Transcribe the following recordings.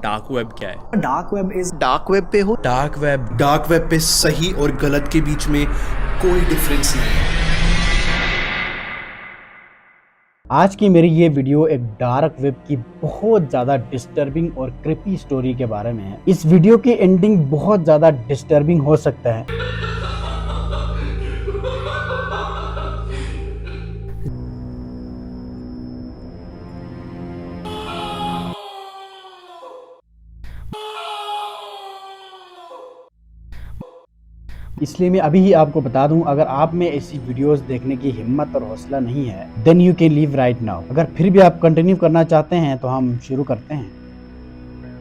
Dark web क्या है? Dark web पे हो। डार्क वेब पे सही और गलत के बीच में कोई डिफरेंस नहीं है। आज की मेरी ये वीडियो एक डार्क वेब की बहुत ज़्यादा डिस्टर्बिंग और क्रिपी स्टोरी के बारे में है। इस वीडियो की एंडिंग बहुत ज़्यादा डिस्टर्बिंग हो सकता है। इसलिए मैं अभी ही आपको बता दूं, अगर आप में ऐसी वीडियोस देखने की हिम्मत और हौसला नहीं है, then you can leave right now. अगर फिर भी आप कंटिन्यू करना चाहते हैं तो हम शुरू करते हैं।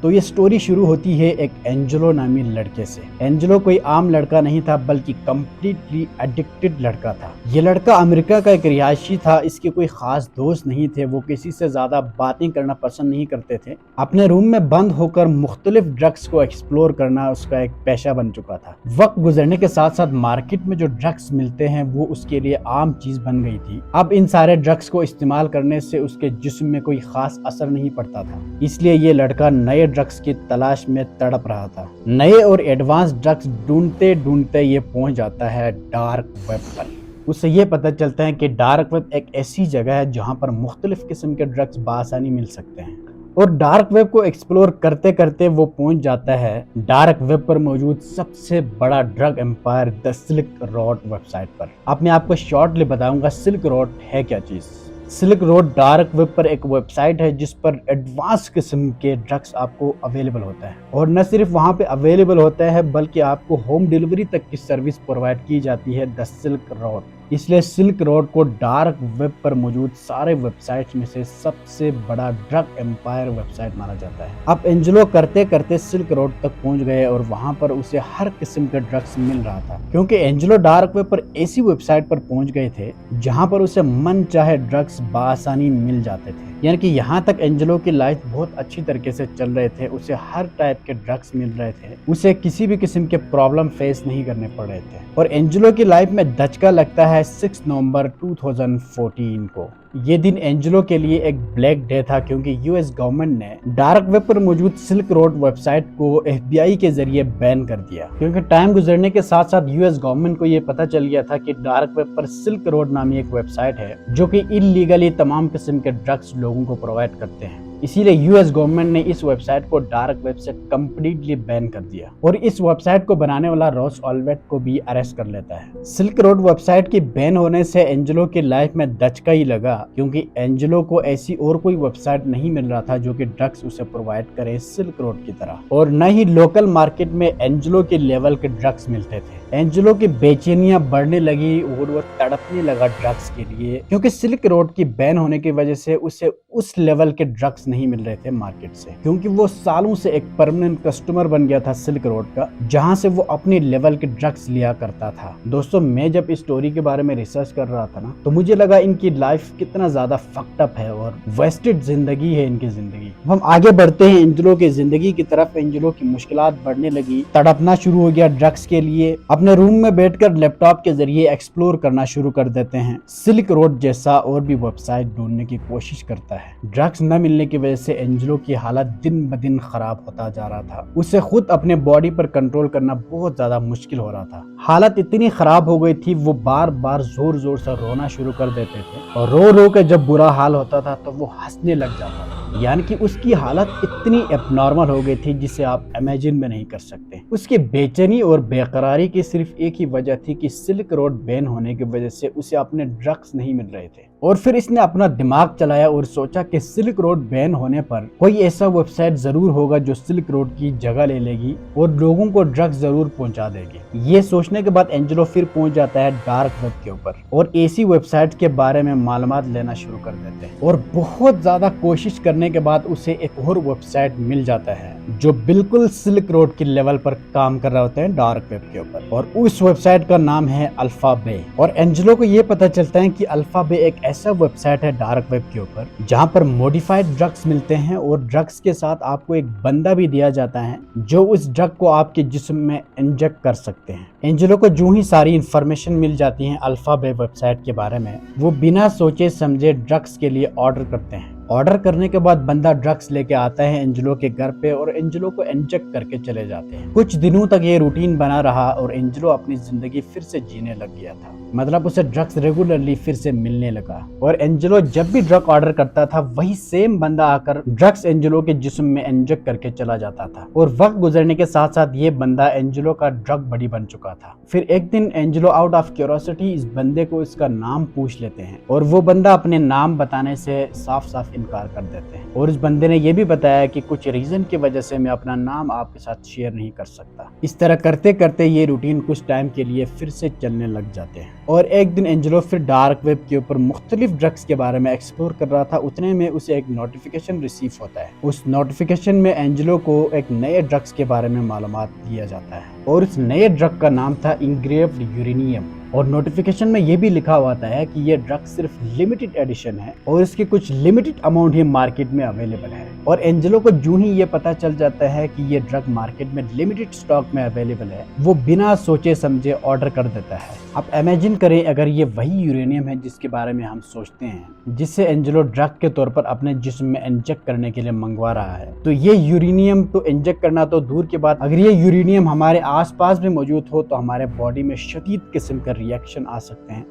तो ये स्टोरी शुरू होती है एक एंजेलो नामी लड़के से। एंजेलो कोई आम लड़का नहीं था, बल्कि कम्प्लीटली एडिक्टेड लड़का था। ये लड़का अमेरिका का एक रिहायशी था। इसके कोई खास दोस्त नहीं थे। वो किसी से ज्यादा बातें करना पसंद नहीं करते थे। अपने रूम में बंद होकर मुख्तलिफ ड्रग्स को एक्सप्लोर करना उसका एक पेशा बन चुका था। वक्त गुजरने के साथ साथ मार्केट में जो ड्रग्स मिलते हैं वो उसके लिए आम चीज बन गई थी। अब इन सारे ड्रग्स को इस्तेमाल करने से उसके जिस्म में कोई खास असर नहीं पड़ता था। इसलिए ये लड़का नए ड्रग्स की तलाश में तड़प रहा था। नए और एडवांस ड्रग्स ढूंढते ढूंढते ये पहुंच जाता है डार्क वेब पर। उससे ये पता चलता है कि डार्क वेब एक ऐसी जगह है जहां पर मुख्तलिफ किस्म के ड्रग्स बासानी मिल सकते हैं। और डार्क वेब को एक्सप्लोर करते करते वो पहुंच जाता है डार्क वेब पर मौजूद सबसे बड़ा drug empire the silk road website पर। अब मैं आपको शॉर्टली बताऊंगा सिल्क रोड है क्या चीज। सिल्क रोड डार्क वेब पर एक वेबसाइट है जिस पर एडवांस किस्म के ड्रग्स आपको अवेलेबल होता है। और न सिर्फ वहां पे अवेलेबल होता है, बल्कि आपको होम डिलीवरी तक की सर्विस प्रोवाइड की जाती है द सिल्क रोड। इसलिए सिल्क रोड को डार्क वेब पर मौजूद सारे वेबसाइट्स में से सबसे बड़ा ड्रग एम्पायर वेबसाइट माना जाता है। अब एंजेलो करते करते सिल्क रोड तक पहुंच गए और वहां पर उसे हर किस्म के ड्रग्स मिल रहा था, क्योंकि एंजेलो डार्क वेब पर ऐसी वेबसाइट पर पहुंच गए थे जहां पर उसे मन चाहे ड्रग्स बासानी मिल जाते थे। यानी कि यहाँ तक एंजेलो की लाइफ बहुत अच्छी तरीके से चल रहे थे। उसे हर टाइप के ड्रग्स मिल रहे थे। उसे किसी भी किस्म के प्रॉब्लम फेस नहीं करने पड़ रहे थे। और एंजेलो की लाइफ में धचका लगता है 6 नवंबर 2014 को। ये दिन एंजेलो के लिए एक ब्लैक डे था, क्योंकि यूएस गवर्नमेंट ने डार्क वेब पर मौजूद सिल्क रोड वेबसाइट को एफबीआई के जरिए बैन कर दिया। क्योंकि टाइम गुजरने के साथ साथ यूएस गवर्नमेंट को ये पता चल गया था कि डार्क वेब पर सिल्क रोड नामी एक वेबसाइट है जो कि इलीगली तमाम किस्म के ड्रग्स लोगों को प्रोवाइड करते हैं। इसीलिए यूएस गवर्नमेंट ने इस वेबसाइट को डार्क वेब से कम्प्लीटली बैन कर दिया और इस वेबसाइट को बनाने वाला रॉस ऑल्वेट को भी अरेस्ट कर लेता है। सिल्क रोड वेबसाइट की बैन होने से एंजेलो की लाइफ में धचका ही लगा, क्योंकि एंजेलो को ऐसी और कोई वेबसाइट नहीं मिल रहा था जो कि ड्रग्स उसे प्रोवाइड करे सिल्क रोड की तरह। और न ही लोकल मार्केट में एंजेलो के लेवल के ड्रग्स मिलते थे। एंजेलो की बेचैनियां बढ़ने लगी और वो तड़पने लगा ड्रग्स के लिए, क्योंकि सिल्क रोड की बैन होने की वजह से उसे उस लेवल के ड्रग्स नहीं मिल रहे थे मार्केट से। क्योंकि वो सालों से एक परमानेंट कस्टमर बन गया था सिल्क रोड का, जहां से वो अपने लेवल के ड्रग्स लिया करता था। दोस्तों, मैं जब इस स्टोरी के बारे में रिसर्च कर रहा था ना, तो मुझे लगा इनकी लाइफ कितना ज्यादा फक्ड अप है और वेस्टेड जिंदगी है इनकी जिंदगी। हम आगे बढ़ते हैं एंजेलो की जिंदगी की तरफ। एंजेलो की मुश्किलात बढ़ने लगी, तड़पना शुरू हो गया ड्रग्स के लिए। अपने रूम में बैठकर लैपटॉप के जरिए एक्सप्लोर करना शुरू कर देते हैं। सिल्क रोड जैसा और भी वेबसाइट ढूंढने की कोशिश करता है। ड्रग्स न मिलने की वजह से एंजेलो की हालत दिन ब दिन खराब होता जा रहा था। उसे खुद अपने बॉडी पर कंट्रोल करना बहुत ज्यादा मुश्किल हो रहा था। हालत इतनी खराब हो गई थी, वो बार बार जोर जोर से रोना शुरू कर देते थे और रो रो के जब बुरा हाल होता था तो वो हंसने लग जाता था। यानी कि उसकी हालत इतनी एबनॉर्मल हो गई थी जिसे आप इमेजिन भी नहीं कर सकते। उसकी बेचैनी और बेकरारी की सिर्फ एक ही वजह थी कि सिल्क रोड बैन होने की वजह से उसे अपने ड्रग्स नहीं मिल रहे थे। और फिर इसने अपना दिमाग चलाया और सोचा कि सिल्क रोड बैन होने पर कोई ऐसा वेबसाइट जरूर होगा जो सिल्क रोड की जगह ले लेगी और लोगों को ड्रग्स जरूर पहुंचा देगी। ये सोचने के बाद एंजेलो फिर पहुंच जाता है डार्क वेब के ऊपर और ऐसी वेबसाइट के बारे में मालूमात लेना शुरू कर देते हैं। और बहुत ज्यादा कोशिश करने के बाद उसे एक और वेबसाइट मिल जाता है जो बिल्कुल सिल्क रोड के लेवल पर काम कर रहे होते हैं डार्क वेब के ऊपर, और उस वेबसाइट का नाम है अल्फा बे। और एंजेलो को ये पता चलता है कि अल्फा बे एक ऐसा वेबसाइट है डार्क वेब के ऊपर जहां पर मॉडिफाइड ड्रग्स मिलते हैं और ड्रग्स के साथ आपको एक बंदा भी दिया जाता है जो उस ड्रग को आपके जिस्म में इंजेक्ट कर सकते हैं। एंजेलो को जो ही सारी इंफॉर्मेशन मिल जाती है अल्फा बे वेबसाइट के बारे में, वो बिना सोचे समझे ड्रग्स के लिए ऑर्डर करते हैं। ऑर्डर करने के बाद बंदा ड्रग्स लेके आता है एंजेलो के घर पे और एंजेलो को इंजेक्ट करके चले जाते हैं। कुछ दिनों तक ये रूटीन बना रहा और एंजेलो अपनी जिंदगी फिर से जीने लग गया था। मतलब उसे ड्रग्स रेगुलरली फिर से मिलने लगा और एंजेलो जब भी ड्रग ऑर्डर करता था वही सेम बंदा आकर ड्रग्स एंजेलो के जिस्म में इंजेक्ट करके चला जाता था और वक्त गुजरने के साथ साथ ये बंदा एंजेलो का ड्रग बडी बन चुका था। फिर एक दिन एंजेलो आउट ऑफ क्यूरियोसिटी इस बंदे को इसका नाम पूछ लेते हैं और वो बंदा अपने नाम बताने से साफ साफ इनकार कर देते हैं और इस बंदे ने ये भी बताया कि कुछ रीजन की वजह से मैं अपना नाम आपके साथ शेयर नहीं कर सकता। इस तरह करते करते ये रूटीन कुछ टाइम के लिए फिर से चलने लग जाते हैं और एक दिन एंजेलो फिर डार्क वेब के ऊपर मुख्तलिफ ड्रग्स के बारे में एक्सप्लोर कर रहा था। उतने में उसे एक नोटिफिकेशन रिसीव होता है। उस नोटिफिकेशन में एंजेलो को एक नए ड्रग्स के बारे में मालूमात दिया जाता है और उस नए ड्रग का नाम था इंग्रेव्ड यूरेनियम और नोटिफिकेशन में ये भी लिखा हुआ है कि ये ड्रग सिर्फ लिमिटेड एडिशन है और इसके कुछ लिमिटेड अमाउंट ही मार्केट में अवेलेबल है। और एंजेलो को जो ही ये पता चल जाता है कि ये ड्रग मार्केट में लिमिटेड स्टॉक में अवेलेबल है, वो बिना सोचे समझे ऑर्डर कर देता है। अब इमेजिन करें अगर ये वही यूरेनियम है जिसके बारे में हम सोचते हैं, जिससे एंजेलो ड्रग के तौर पर अपने जिस्म में इंजेक्ट करने के लिए मंगवा रहा है, तो ये यूरेनियम तो इंजेक्ट करना तो दूर के बाद, अगर ये यूरेनियम हमारे आसपास भी मौजूद हो तो हमारे बॉडी में शदीद किस्म का रिएक्शन आ सकते हैं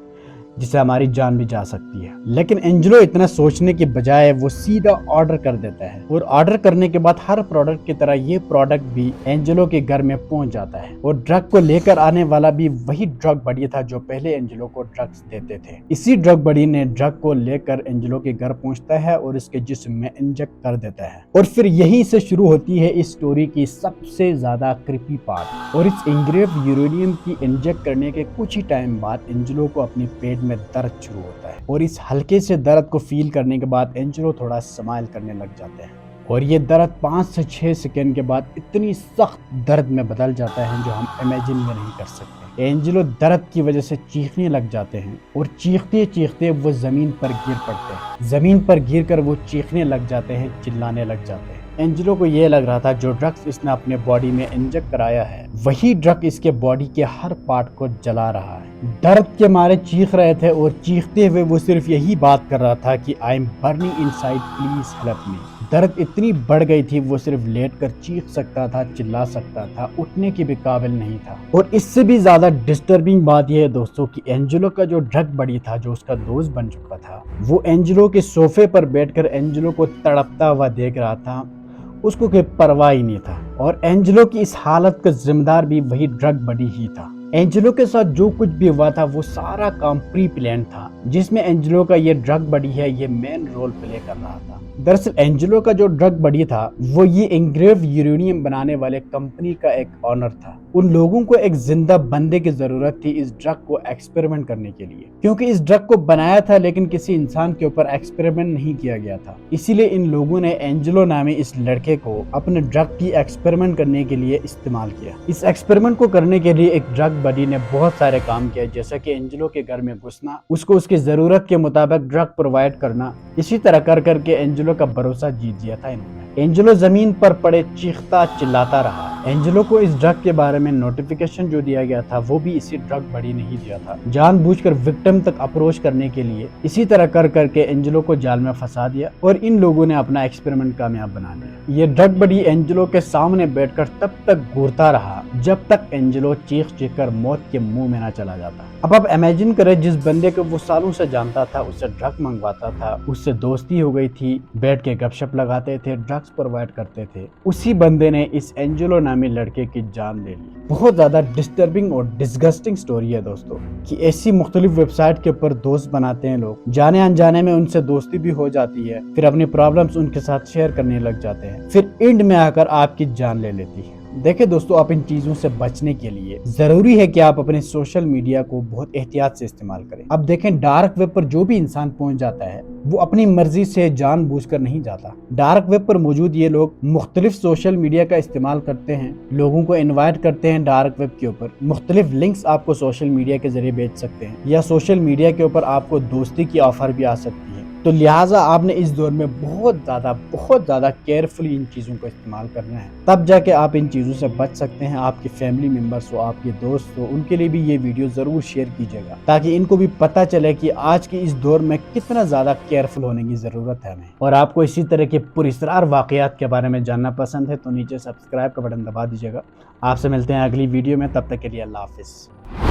जिससे हमारी जान भी जा सकती है। लेकिन एंजेलो इतना सोचने के बजाय वो सीधा ऑर्डर कर देता है और ऑर्डर करने के बाद हर प्रोडक्ट की तरह ये प्रोडक्ट भी एंजेलो के घर में पहुंच जाता है और ड्रग को लेकर आने वाला भी वही ड्रग बडी था जो पहले एंजेलो को ड्रग्स देते थे। इसी ड्रग बडी ने ड्रग को लेकर एंजेलो के घर पहुंचता है और इसके जिस्म में इंजेक्ट कर देता है और फिर यहीं से शुरू होती है इस स्टोरी की सबसे ज्यादा क्रिपी पार्ट। और इस इंग्रेव्ड यूरेनियम की इंजेक्ट करने के कुछ ही टाइम बाद एंजेलो को अपने पेट में दर्द शुरू होता है और इस हल्के से दर्द को फील करने के बाद एंजेलो थोड़ा स्माइल करने लग जाते हैं और ये दर्द 5 से 6 सेकंड के बाद इतनी सख्त दर्द में बदल जाता है जो हम इमेजिन में नहीं कर सकते। एंजेलो दर्द की वजह से चीखने लग जाते हैं और चीखते चीखते वो जमीन पर गिर पड़ते हैं। जमीन पर गिर कर वो चीखने लग जाते हैं, चिल्लाने लग जाते हैं। एंजेलो को ये लग रहा था जो ड्रग्स इसने अपने बॉडी में इंजेक्ट कराया है वही ड्रग इसके बॉडी के हर पार्ट को जला रहा है। दर्द के मारे चीख रहे थे और चीखते हुए वो सिर्फ यही बात कर रहा था कि I am burning inside, please help me. दर्द इतनी बढ़ गई थी वो सिर्फ लेटकर चीख सकता था, चिल्ला सकता था, उठने के भी काबिल नहीं था। और इससे भी ज्यादा डिस्टर्बिंग बात यह है दोस्तों कि एंजेलो का जो ड्रग बडी था, जो उसका दोस्त बन चुका था, वो एंजेलो के सोफे पर बैठकर एंजेलो को तड़पता हुआ देख रहा था। उसको कोई परवाह ही नहीं था और एंजेलो की इस हालत का जिम्मेदार भी वही ड्रग बडी ही था। एंजेलो के साथ जो कुछ भी हुआ था वो सारा काम प्री प्लान था जिसमें एंजेलो का ये ड्रग बडी है ये मेन रोल प्ले कर रहा था। दरअसल एंजेलो का जो ड्रग बडी था वो ये इंग्रेव्ड यूरेनियम बनाने वाले कंपनी का एक ऑनर था। उन लोगों को एक जिंदा बंदे की जरूरत थी इस ड्रग को एक्सपेरिमेंट करने के लिए, क्योंकि इस ड्रग को बनाया था लेकिन किसी इंसान के ऊपर एक्सपेरिमेंट नहीं किया गया था। इसीलिए इन लोगों ने एंजेलो नामी इस लड़के को अपने ड्रग की एक्सपेरिमेंट करने के लिए इस्तेमाल किया। इस एक्सपेरिमेंट को करने के लिए एक ड्रग बडी ने बहुत सारे काम किए, जैसे कि एंजेलो के घर में घुसना, उसको उसकी जरूरत के मुताबिक ड्रग प्रोवाइड करना। इसी तरह कर करके एंजेलो का भरोसा जीत लिया था इन्होंने। एंजेलो जमीन पर पड़े चीखता चिल्लाता रहा। एंजेलो को इस ड्रग के बारे में नोटिफिकेशन जो दिया गया था वो भी इसी ड्रग बडी ने ही दिया था, जानबूझकर विक्टिम तक अप्रोच करने के लिए। इसी तरह कर करके एंजेलो को जाल में फंसा दिया और इन लोगों ने अपना एक्सपेरिमेंट कामयाब बना लिया। ये ड्रग बडी एंजेलो के सामने बैठकर तब तक घूरता रहा जब तक एंजेलो चीख चीख कर मौत के मुंह में न चला जाता। अब आप इमेजिन करें जिस बंदे को वो सालों से जानता था, उससे ड्रग मंगवाता था, उससे दोस्ती हो गई थी, बैठ के गपशप लगाते थे, ड्रग्स प्रोवाइड करते थे, उसी बंदे ने इस एंजेलो नामी लड़के की जान ले ली। बहुत ज्यादा डिस्टर्बिंग और डिस्गस्टिंग स्टोरी है दोस्तों कि ऐसी मुख्तलिफ वेबसाइट के ऊपर दोस्त बनाते हैं लोग, जाने अनजाने में उनसे दोस्ती भी हो जाती है, फिर अपनी प्रॉब्लम्स उनके साथ शेयर करने लग जाते हैं, फिर एंड में आकर आपकी जान ले लेती है। देखिए दोस्तों, आप इन चीजों से बचने के लिए जरूरी है कि आप अपने सोशल मीडिया को बहुत एहतियात से इस्तेमाल करें। अब देखें, डार्क वेब पर जो भी इंसान पहुंच जाता है वो अपनी मर्जी से जानबूझकर नहीं जाता। डार्क वेब पर मौजूद ये लोग मुख्तलिफ सोशल मीडिया का इस्तेमाल करते हैं, लोगों को इन्वाइट करते हैं डार्क वेब के ऊपर, मुख्तलिफ लिंक्स आपको सोशल मीडिया के जरिए भेज सकते हैं या सोशल मीडिया के ऊपर आपको दोस्ती की ऑफर भी आ सकती है। तो लिहाजा आपने इस दौर में बहुत ज़्यादा केयरफुली इन चीज़ों को इस्तेमाल करना है, तब जाके आप इन चीज़ों से बच सकते हैं। आपके फैमिली मेम्बर्स हो, आपके दोस्त हो, उनके लिए भी ये वीडियो ज़रूर शेयर कीजिएगा ताकि इनको भी पता चले कि आज के इस दौर में कितना ज़्यादा केयरफुल होने की ज़रूरत है हमें। और आपको इसी तरह के पुरस्कार वाक़यात के बारे में जानना पसंद है तो नीचे सब्सक्राइब का बटन दबा दीजिएगा। आपसे मिलते हैं अगली वीडियो में, तब तक के लिए अल्लाह हाफ़िज़।